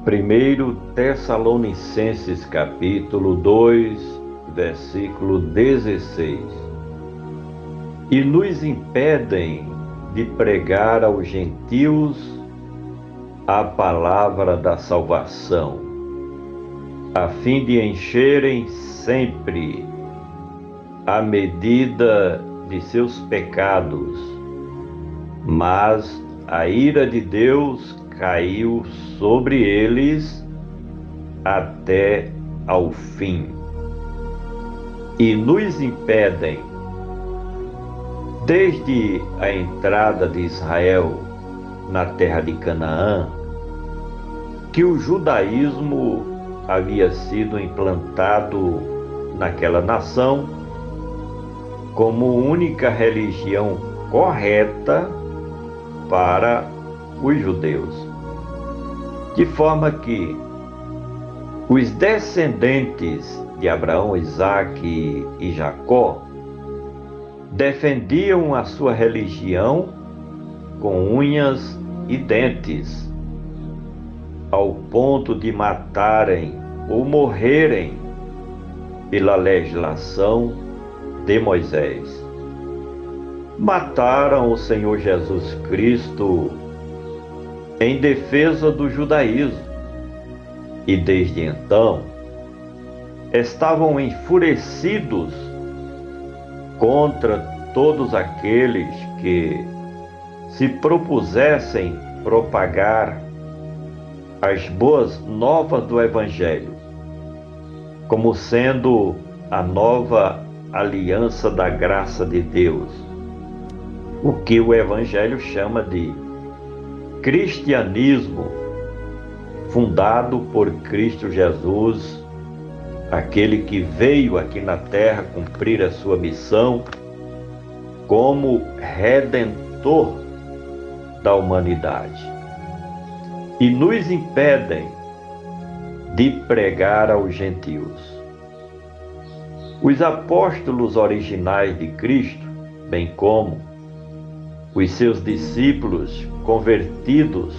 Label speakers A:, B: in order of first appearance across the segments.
A: 1 Tessalonicenses capítulo 2, versículo 16. E nos impedem de pregar aos gentios a palavra da salvação, a fim de encherem sempre a medida de seus pecados. Mas a ira de Deus caiu sobre eles até ao fim. E nos impedem, desde a entrada de Israel na terra de Canaã, que o judaísmo havia sido implantado naquela nação como única religião correta para os judeus, de forma que os descendentes de Abraão, Isaque e Jacó defendiam a sua religião com unhas e dentes, ao ponto de matarem ou morrerem pela legislação de Moisés. Mataram o Senhor Jesus Cristo em defesa do judaísmo e desde então estavam enfurecidos contra todos aqueles que se propusessem propagar as boas novas do Evangelho, como sendo a nova aliança da graça de Deus, o que o Evangelho chama de cristianismo, fundado por Cristo Jesus, aquele que veio aqui na terra cumprir a sua missão como redentor da humanidade. E nos impedem de pregar aos gentios. Os apóstolos originais de Cristo, bem como os seus discípulos convertidos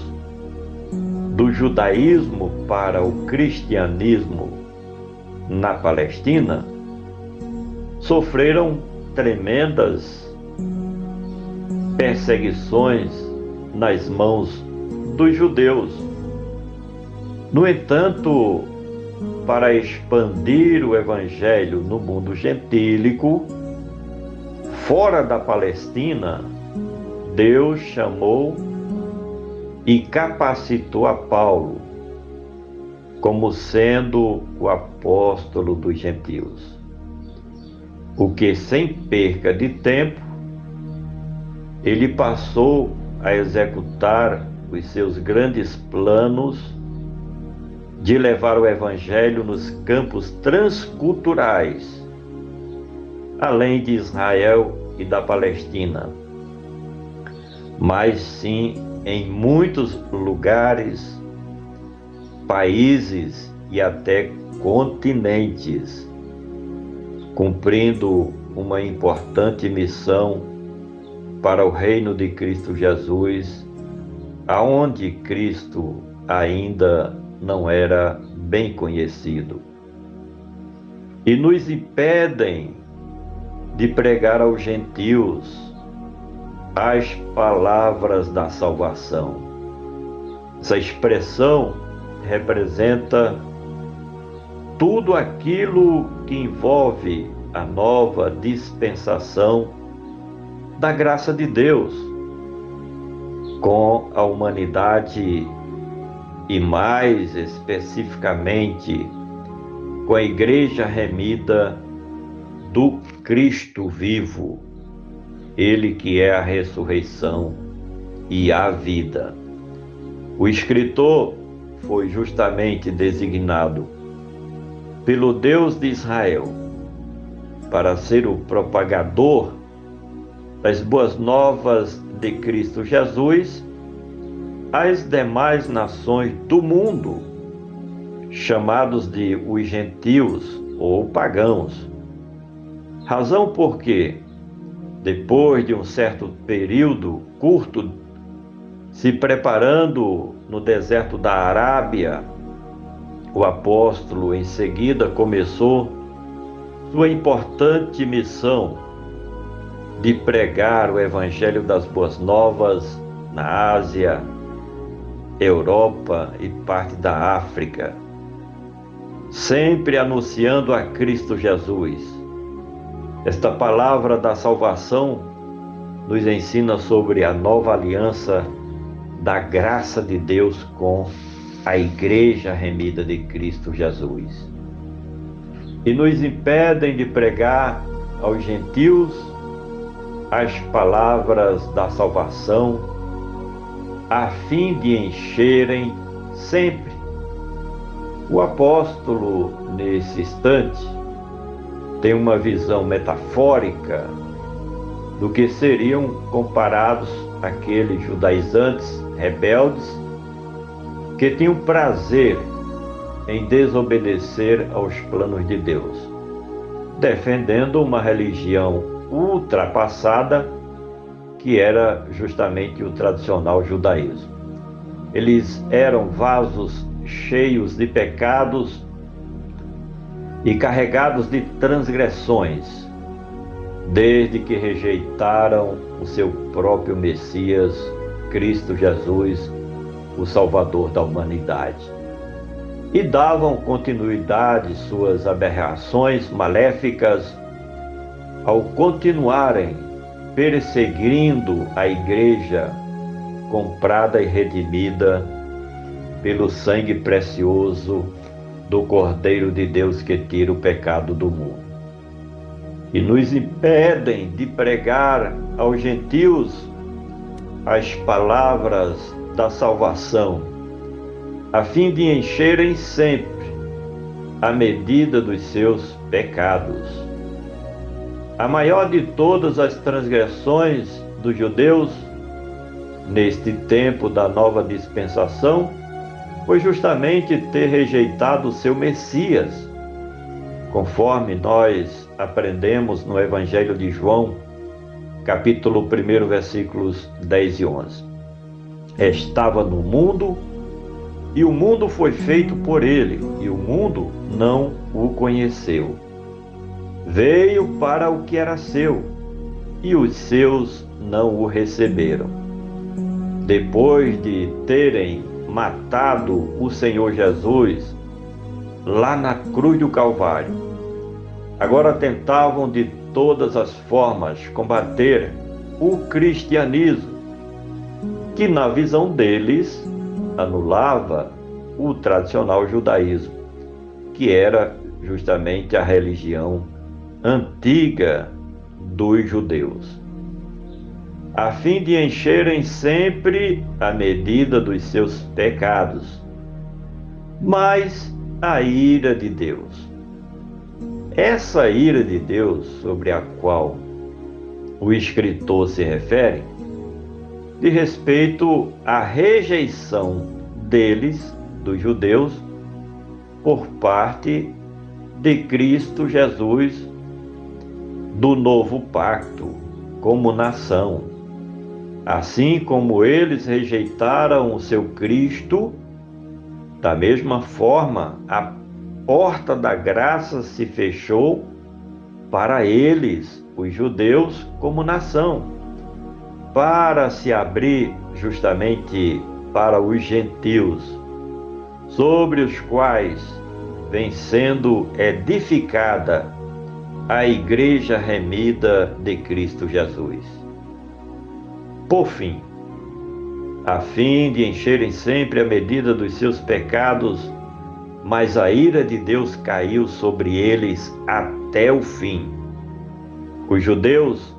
A: do judaísmo para o cristianismo na Palestina, sofreram tremendas perseguições nas mãos dos judeus. No entanto, para expandir o Evangelho no mundo gentílico, fora da Palestina, Deus chamou e capacitou a Paulo como sendo o apóstolo dos gentios, o que, sem perca de tempo, ele passou a executar os seus grandes planos de levar o Evangelho nos campos transculturais, além de Israel e da Palestina, mas sim em muitos lugares, países e até continentes, cumprindo uma importante missão para o reino de Cristo Jesus, aonde Cristo ainda não era bem conhecido. E nos impedem de pregar aos gentios as palavras da salvação. Essa expressão representa tudo aquilo que envolve a nova dispensação da graça de Deus com a humanidade e, mais especificamente, com a Igreja remida do Cristo vivo, Ele que é a ressurreição e a vida. O escritor foi justamente designado pelo Deus de Israel para ser o propagador das boas novas de Cristo Jesus às demais nações do mundo, chamados de os gentios ou pagãos. Razão porque, depois de um certo período curto, se preparando no deserto da Arábia o apóstolo em seguida começou sua importante missão de pregar o Evangelho das Boas Novas na Ásia, Europa e parte da África, sempre anunciando a Cristo Jesus. Esta palavra da salvação nos ensina sobre a nova aliança da graça de Deus com a Igreja remida de Cristo Jesus. E nos impedem de pregar aos gentios as palavras da salvação, a fim de encherem sempre. O apóstolo, nesse instante, tem uma visão metafórica do que seriam comparados aqueles judaizantes rebeldes que tinham prazer em desobedecer aos planos de Deus, defendendo uma religião ultrapassada que era justamente o tradicional judaísmo. Eles eram vasos cheios de pecados e carregados de transgressões, desde que rejeitaram o seu próprio Messias, Cristo Jesus, o Salvador da humanidade. E davam continuidade suas aberrações maléficas ao continuarem perseguindo a igreja comprada e redimida pelo sangue precioso do Cordeiro de Deus que tira o pecado do mundo. E nos impedem de pregar aos gentios as palavras da salvação, a fim de encherem sempre a medida dos seus pecados. A maior de todas as transgressões dos judeus neste tempo da nova dispensação foi justamente ter rejeitado o seu Messias, conforme nós aprendemos no Evangelho de João, capítulo 1, versículos 10 e 11. Estava no mundo, e o mundo foi feito por ele, e o mundo não o conheceu. Veio para o que era seu, e os seus não o receberam. Depois de terem matado o Senhor Jesus lá na cruz do Calvário, agora tentavam de todas as formas combater o cristianismo, que na visão deles anulava o tradicional judaísmo, que era justamente a religião antiga dos judeus, a fim de encherem sempre a medida dos seus pecados. Mas a ira de Deus, essa ira de Deus sobre a qual o escritor se refere, de respeito à rejeição deles, dos judeus, por parte de Cristo Jesus, do novo pacto, como nação. Assim como eles rejeitaram o seu Cristo, da mesma forma a porta da graça se fechou para eles, os judeus, como nação, para se abrir justamente para os gentios, sobre os quais vem sendo edificada a Igreja remida de Cristo Jesus. Por fim, a fim de encherem sempre a medida dos seus pecados, mas a ira de Deus caiu sobre eles até o fim. Os judeus,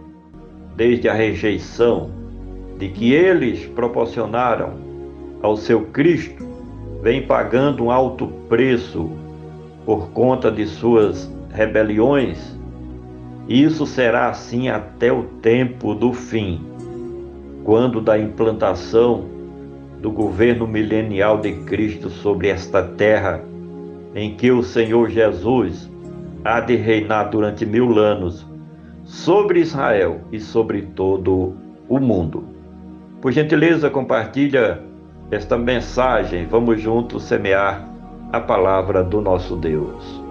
A: desde a rejeição de que eles proporcionaram ao seu Cristo, vêm pagando um alto preço por conta de suas rebeliões, e isso será assim até o tempo do fim, quando da implantação do governo milenial de Cristo sobre esta terra, em que o Senhor Jesus há de reinar durante 1000 anos sobre Israel e sobre todo o mundo. Por gentileza, compartilha esta mensagem. Vamos juntos semear a palavra do nosso Deus.